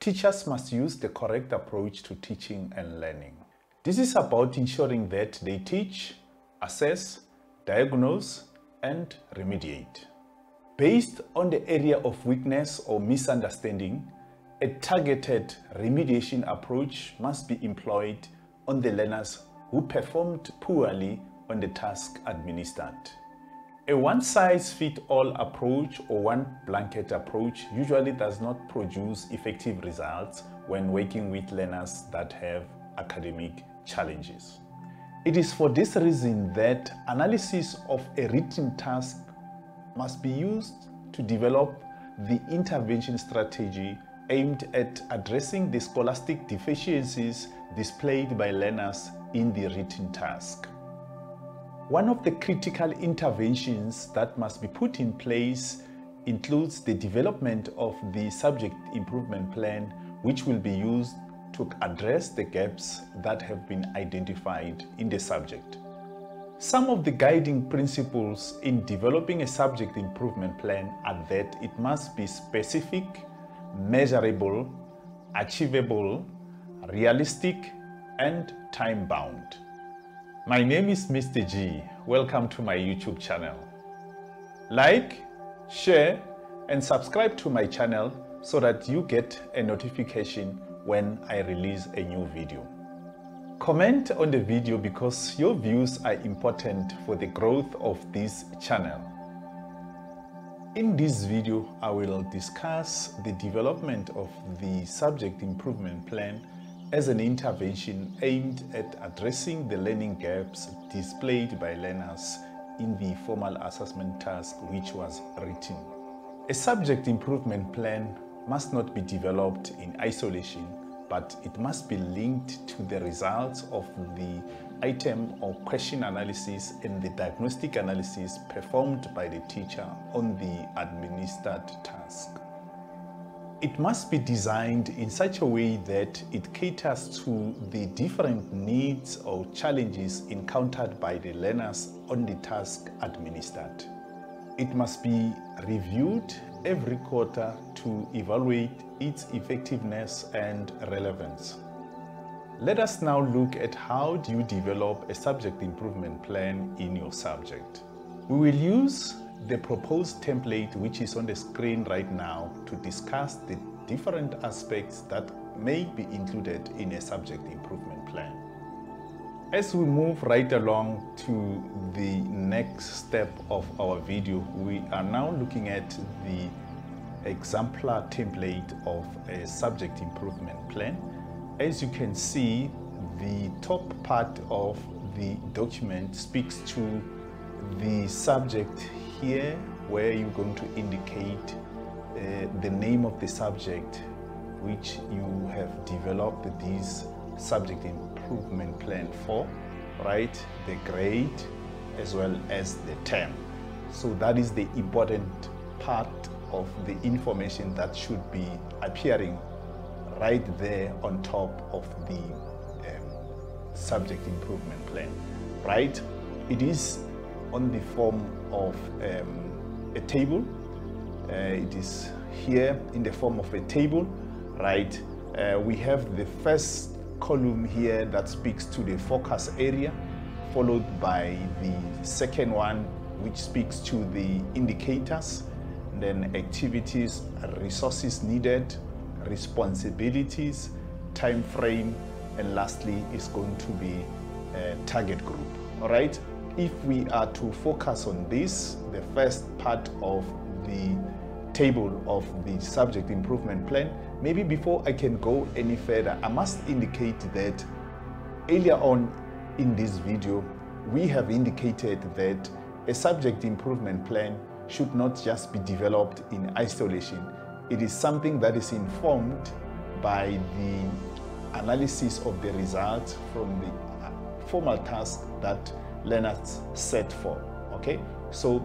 teachers must use the correct approach to teaching and learning. This is about ensuring that they teach, assess, diagnose, and remediate. Based on the area of weakness or misunderstanding, a targeted remediation approach must be employed on the learners who performed poorly on the task administered. A one-size-fits-all approach or one blanket approach usually does not produce effective results when working with learners that have academic challenges. It is for this reason that analysis of a written task must be used to develop the intervention strategy aimed at addressing the scholastic deficiencies displayed by learners in the written task. One of the critical interventions that must be put in place includes the development of the subject improvement plan, which will be used to address the gaps that have been identified in the subject. Some of the guiding principles in developing a subject improvement plan are that it must be specific, measurable, achievable, realistic, and time-bound. My name is Mr. G. Welcome to my YouTube channel. Like, share, and subscribe to my channel so that you get a notification when I release a new video. Comment on the video because your views are important for the growth of this channel. In this video, I will discuss the development of the subject improvement plan as an intervention aimed at addressing the learning gaps displayed by learners in the formal assessment task which was written. A subject improvement plan must not be developed in isolation, but it must be linked to the results of the item or question analysis and the diagnostic analysis performed by the teacher on the administered task. It must be designed in such a way that it caters to the different needs or challenges encountered by the learners on the task administered. It must be reviewed every quarter to evaluate its effectiveness and relevance. Let us now look at how do you develop a subject improvement plan in your subject. We will use the proposed template which is on the screen right now to discuss the different aspects that may be included in a subject improvement plan. As we move right along to the next step of our video, we are now looking at the exemplar template of a subject improvement plan. As you can see, the top part of the document speaks to the subject here, where you're going to indicate the name of the subject which you have developed this subject improvement plan for, right? The grade as well as the term. So that is the important part of the information that should be appearing right there on top of the subject improvement plan, right? It is on the form of a table. It is here in the form of a table, right? We have the first column here that speaks to the focus area, followed by the second one which speaks to the indicators, then activities, resources needed, responsibilities, time frame, and lastly is going to be a target group. All right, if we are to focus on this, the first part of the table of the subject improvement plan, maybe before I can go any further, I must indicate that earlier on in this video we have indicated that a subject improvement plan should not just be developed in isolation. It is something that is informed by the analysis of the results from the formal task that learners set for. Okay, so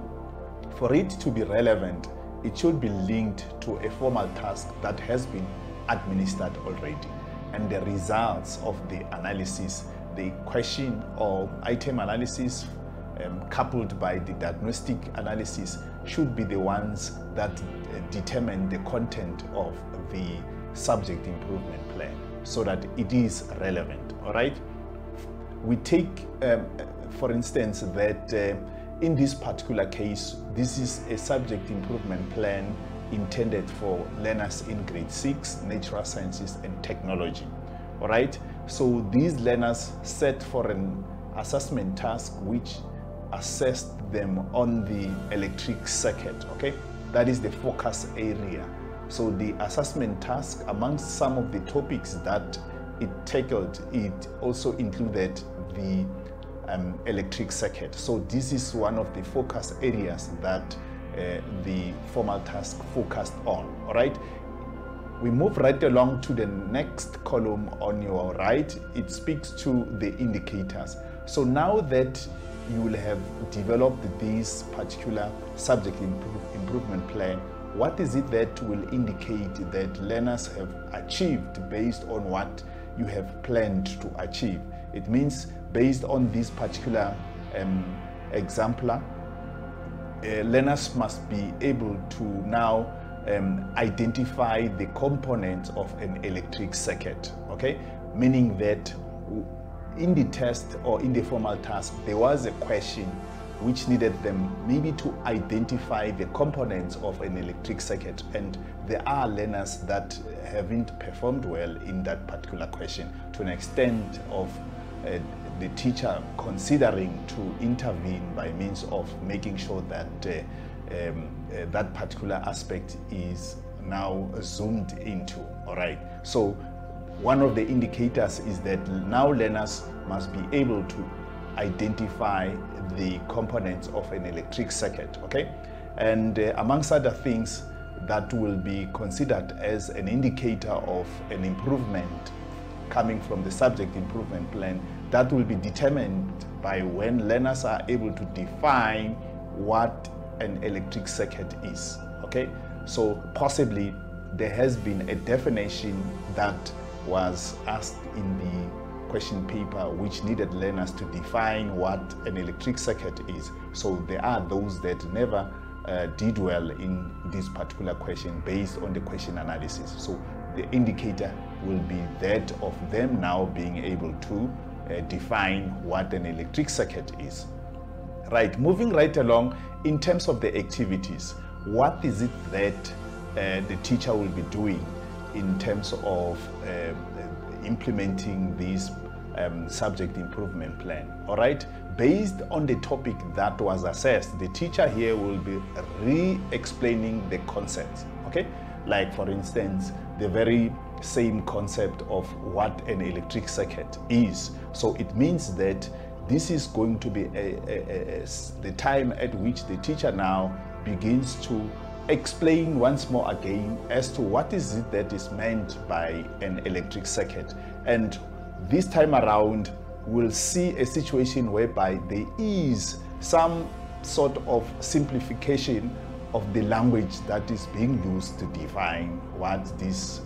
for it to be relevant, it should be linked to a formal task that has been administered already, and the results of the analysis, the question or item analysis coupled by the diagnostic analysis, should be the ones that determine the content of the subject improvement plan so that it is relevant. All right. We take, for instance, that in this particular case, this is a subject improvement plan intended for learners in grade 6, natural sciences and technology. All right. So these learners set for an assessment task which assessed them on the electric circuit. Okay. That is the focus area. So the assessment task, amongst some of the topics that it tackled, it also included the electric circuit. So this is one of the focus areas that the formal task focused on. All right. We move right along to the next column on your right. It speaks to the indicators. So now that you will have developed this particular subject improvement plan, what is it that will indicate that learners have achieved based on what you have planned to achieve? It means based on this particular exemplar, learners must be able to now identify the components of an electric circuit. Okay, meaning that in the test or in the formal task, there was a question which needed them maybe to identify the components of an electric circuit, and there are learners that haven't performed well in that particular question to an extent of the teacher considering to intervene by means of making sure that that particular aspect is now zoomed into. All right. So one of the indicators is that now learners must be able to identify the components of an electric circuit. Okay. And amongst other things that will be considered as an indicator of an improvement coming from the subject improvement plan, that will be determined by when learners are able to define what an electric circuit is. Okay, so possibly there has been a definition that was asked in the question paper which needed learners to define what an electric circuit is. So there are those that never did well in this particular question based on the question analysis. So the indicator will be that of them now being able to define what an electric circuit is. Right, moving right along, in terms of the activities, what is it that the teacher will be doing in terms of implementing this subject improvement plan? All right, based on the topic that was assessed, the teacher here will be re-explaining the concepts. Okay, like for instance, the very same concept of what an electric circuit is. So it means that this is going to be the time at which the teacher now begins to explain once more again as to what is it that is meant by an electric circuit. And this time around, we'll see a situation whereby there is some sort of simplification of the language that is being used to define what this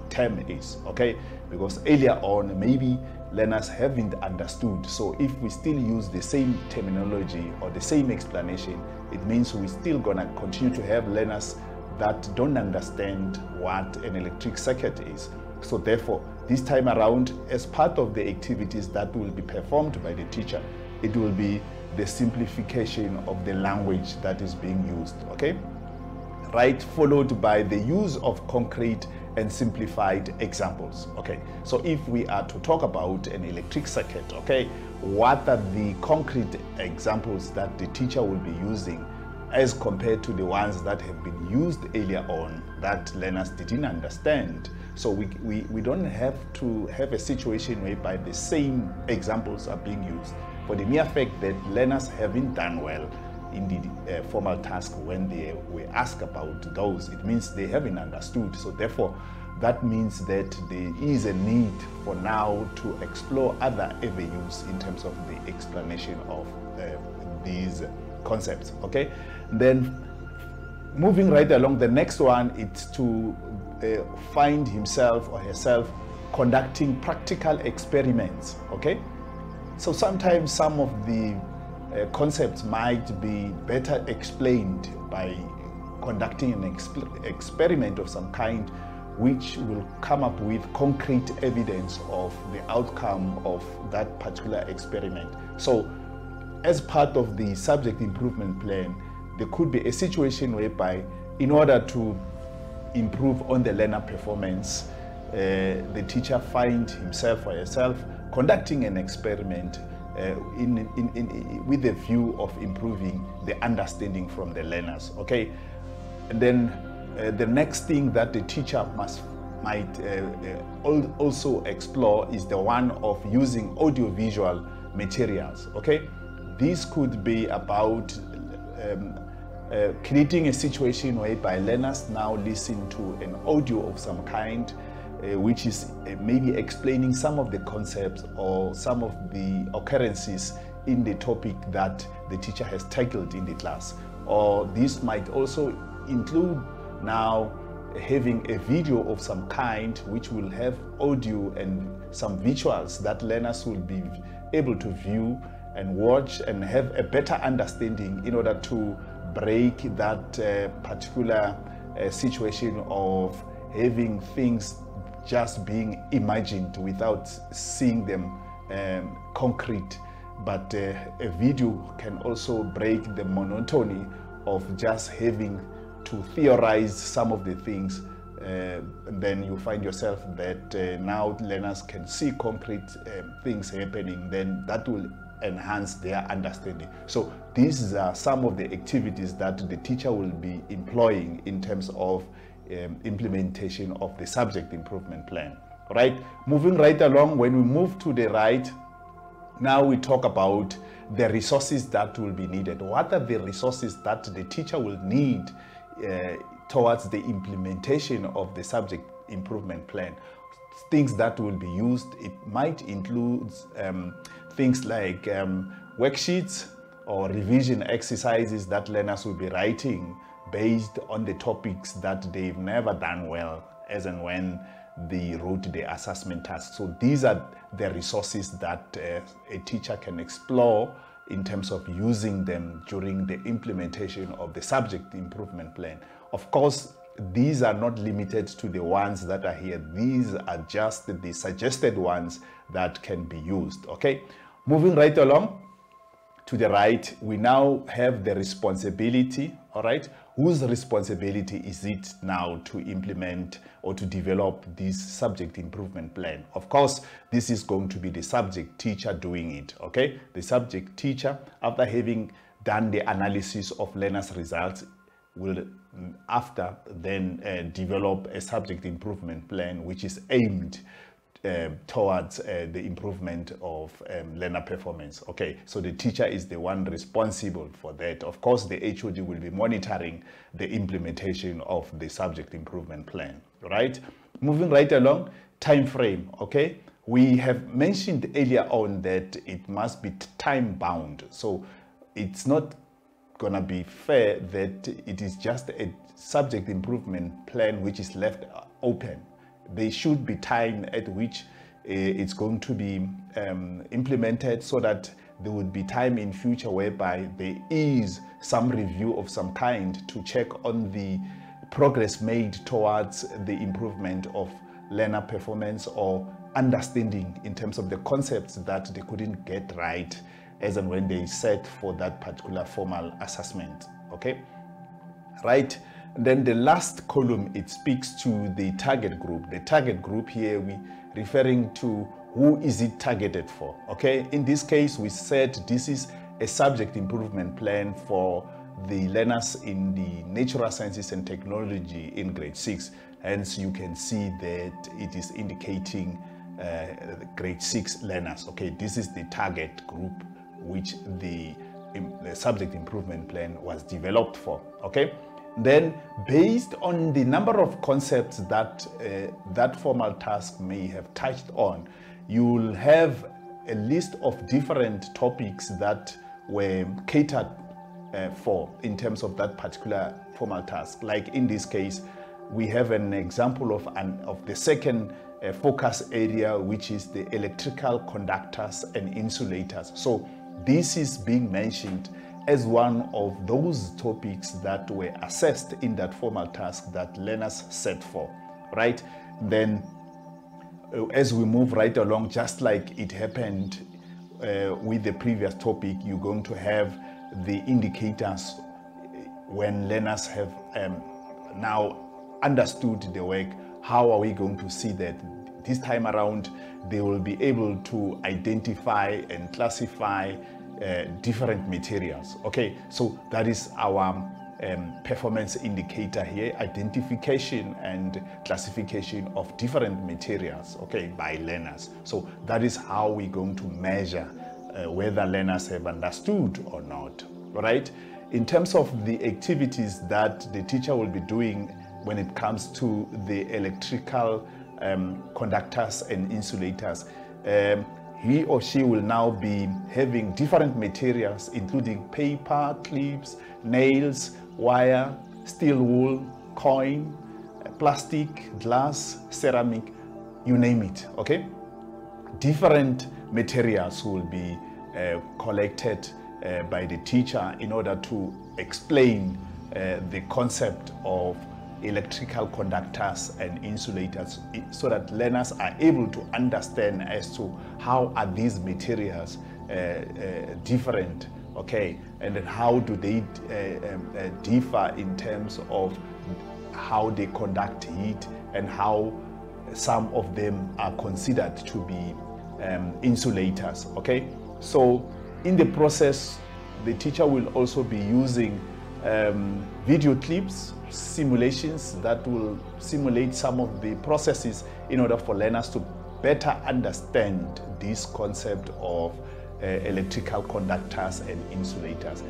term is. Okay, because earlier on maybe learners haven't understood. So if we still use the same terminology or the same explanation, it means we're still gonna continue to have learners that don't understand what an electric circuit is. So therefore, this time around, as part of the activities that will be performed by the teacher, it will be the simplification of the language that is being used. Okay, right, followed by the use of concrete and simplified examples. Okay, so if we are to talk about an electric circuit, okay, what are the concrete examples that the teacher will be using as compared to the ones that have been used earlier on that learners didn't understand? So we don't have to have a situation whereby the same examples are being used for the mere fact that learners haven't done well in the formal task when they were asked about those. It means they haven't understood. So therefore, that means that there is a need for now to explore other avenues in terms of the explanation of these concepts. Okay, then moving right along, the next one is to find himself or herself conducting practical experiments. Okay, so sometimes some of the concepts might be better explained by conducting an experiment of some kind, which will come up with concrete evidence of the outcome of that particular experiment. So as part of the subject improvement plan, there could be a situation whereby in order to improve on the learner performance, the teacher finds himself or herself conducting an experiment with the view of improving the understanding from the learners, okay? And then the next thing that the teacher might also explore is the one of using audiovisual materials, okay? This could be about creating a situation whereby learners now listen to an audio of some kind, which is maybe explaining some of the concepts or some of the occurrences in the topic that the teacher has tackled in the class. Or this might also include now having a video of some kind which will have audio and some visuals that learners will be able to view and watch and have a better understanding in order to break that particular situation of having things just being imagined without seeing them concrete. But a video can also break the monotony of just having to theorize some of the things. And then you find yourself that now learners can see concrete things happening, then that will enhance their understanding. So these are some of the activities that the teacher will be employing in terms of implementation of the subject improvement plan. Right, moving right along, when we move to the right, now we talk about the resources that will be needed. What are the resources that the teacher will need towards the implementation of the subject improvement plan? Things that will be used, it might include things like worksheets or revision exercises that learners will be writing based on the topics that they've never done well as and when they wrote the assessment task. So these are the resources that a teacher can explore in terms of using them during the implementation of the subject improvement plan. Of course, these are not limited to the ones that are here. These are just the suggested ones that can be used, okay? Moving right along to the right, we now have the responsibility, all right? Whose responsibility is it now to implement or to develop this subject improvement plan? Of course, this is going to be the subject teacher doing it, okay? The subject teacher, after having done the analysis of learners' results, will after then develop a subject improvement plan which is aimed towards the improvement of learner performance. Okay, so the teacher is the one responsible for that. Of course, the HOD will be monitoring the implementation of the subject improvement plan, right? Moving right along, time frame, okay? We have mentioned earlier on that it must be time bound. So it's not gonna be fair that it is just a subject improvement plan which is left open. There should be time at which it's going to be implemented, so that there would be time in future whereby there is some review of some kind to check on the progress made towards the improvement of learner performance or understanding in terms of the concepts that they couldn't get right as and when they set for that particular formal assessment, okay? Right? Then the last column, it speaks to the target group. The target group here, we referring to who is it targeted for, okay? In this case, we said this is a subject improvement plan for the learners in the natural sciences and technology in grade 6. Hence, you can see that it is indicating grade 6 learners, okay? This is the target group which the subject improvement plan was developed for, okay? Then, based on the number of concepts that that formal task may have touched on, you will have a list of different topics that were catered for in terms of that particular formal task. Like in this case, we have an example of the second focus area, which is the electrical conductors and insulators. So this is being mentioned as one of those topics that were assessed in that formal task that learners set for, right? Then as we move right along, just like it happened with the previous topic, you're going to have the indicators when learners have now understood the work. How are we going to see that this time around they will be able to identify and classify different materials? Okay, so that is our performance indicator here, identification and classification of different materials, okay, by learners. So that is how we're going to measure whether learners have understood or not, right? In terms of the activities that the teacher will be doing when it comes to the electrical conductors and insulators, he or she will now be having different materials, including paper, clips, nails, wire, steel wool, coin, plastic, glass, ceramic, you name it, okay? Different materials will be collected by the teacher in order to explain the concept of electrical conductors and insulators, so that learners are able to understand as to how are these materials different, okay, and then how do they differ in terms of how they conduct heat, and how some of them are considered to be insulators, okay? So in the process, the teacher will also be using video clips, simulations that will simulate some of the processes in order for learners to better understand this concept of electrical conductors and insulators.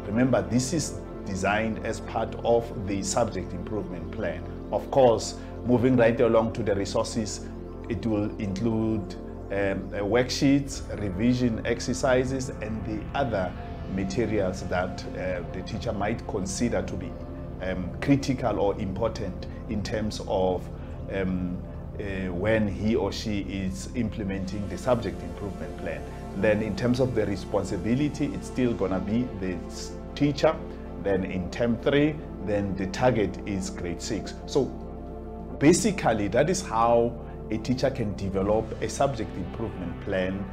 Remember, this is designed as part of the subject improvement plan. Of course, moving right along to the resources, it will include worksheets, revision exercises, and the other materials that the teacher might consider to be critical or important in terms of when he or she is implementing the subject improvement plan. Then in terms of the responsibility, it's still gonna be the teacher. Then in term 3, then the target is grade 6. So basically, that is how a teacher can develop a subject improvement plan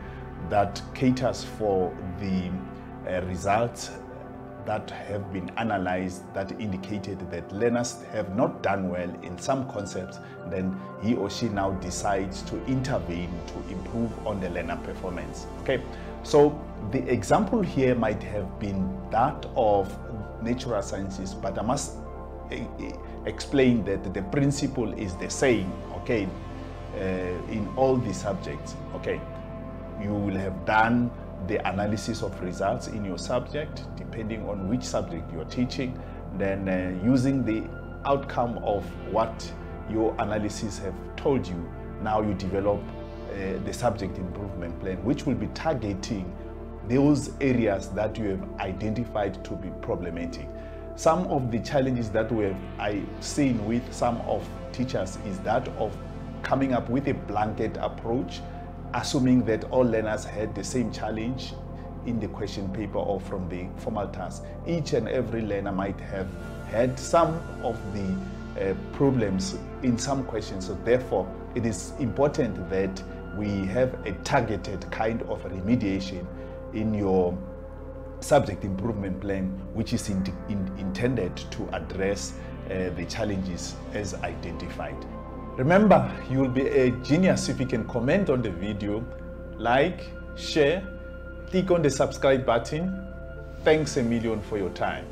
that caters for the results that have been analyzed that indicated that learners have not done well in some concepts. Then he or she now decides to intervene to improve on the learner performance. Okay, so the example here might have been that of natural sciences, but I must explain that the principle is the same, okay, in all the subjects. Okay, you will have done the analysis of results in your subject, depending on which subject you're teaching. Then using the outcome of what your analysis have told you, now you develop the subject improvement plan, which will be targeting those areas that you have identified to be problematic. Some of the challenges that I've seen with some of teachers is that of coming up with a blanket approach, assuming that all learners had the same challenge in the question paper or from the formal task. Each and every learner might have had some of the problems in some questions. So therefore, it is important that we have a targeted kind of remediation in your subject improvement plan, which is intended to address the challenges as identified. Remember, you will be a genius if you can comment on the video, like, share, click on the subscribe button. Thanks a million for your time.